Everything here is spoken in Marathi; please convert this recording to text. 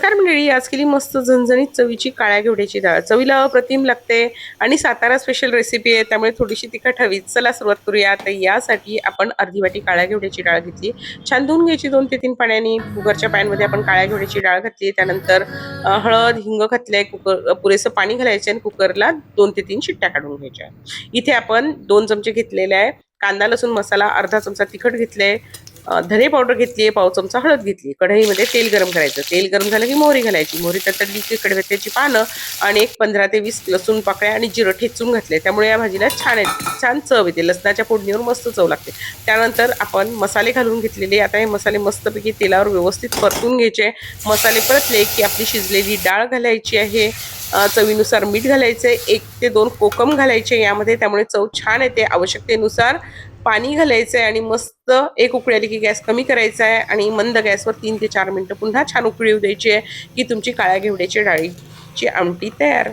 नमस्कार मंडळी, आज केली मस्त झणझणीत चवीची काळ्या घेवड्याची डाळ. चवीला अप्रतिम लागते आणि सातारा स्पेशल रेसिपी आहे, त्यामुळे थोडीशी तिखट हवी. चला सुरुवात करूया. तर यासाठी आपण अर्धी वाटी काळ्या घेवड्याची डाळ घेतली, छान धुवून घ्यायची 2 ते 3 पाण्याने. कुकरच्या पॅनमध्ये आपण काळ्या घेवड्याची डाळ घातली, त्यानंतर हळद हिंग घातले, कुकर पुरेसं पाणी घालायचं आणि कुकरला 2 ते 3 शिट्ट्या काढून घ्यायच्या. इथे आपण 2 चमचे घेतलेले आहे कांदा लसूण मसाला, अर्धा चमचा तिखट घेतले, धने पावडर घेतली आहे, पाव चमचा हळद घेतली. कढईमध्ये तेल गरम करायचं. तेल गरम झालं की मोहरी घालायची. मोहरी तडतडली की कडीपत्त्याची पानं आणि एक 15 ते 20 लसूण पाकळ्या आणि जिरं ठेचून घातले. त्यामुळे या भाजीला छान चव येते. लसणाच्या फोडणीवर मस्त चव लागते. त्यानंतर आपण मसाले घालून घेतलेले. आता हे मसाले मस्तपैकी तेलावर व्यवस्थित परतून घ्यायचे. मसाले परतले की आपली शिजलेली डाळ घालायची आहे. चवीनुसार मीठ घालायचे. 1 ते 2 कोकम घालायचे यामध्ये, त्यामुळे चव छान येते. आवश्यकतेनुसार पाणी घालायचं आहे आणि मस्त एक उकळी आली की गॅस कमी करायचा आहे आणि मंद गॅसवर 3 ते 4 मिनिटं पुन्हा छान उकळी येऊ द्यायची आहे की तुमची काळ्या घेवड्याची डाळीची आमटी तयार.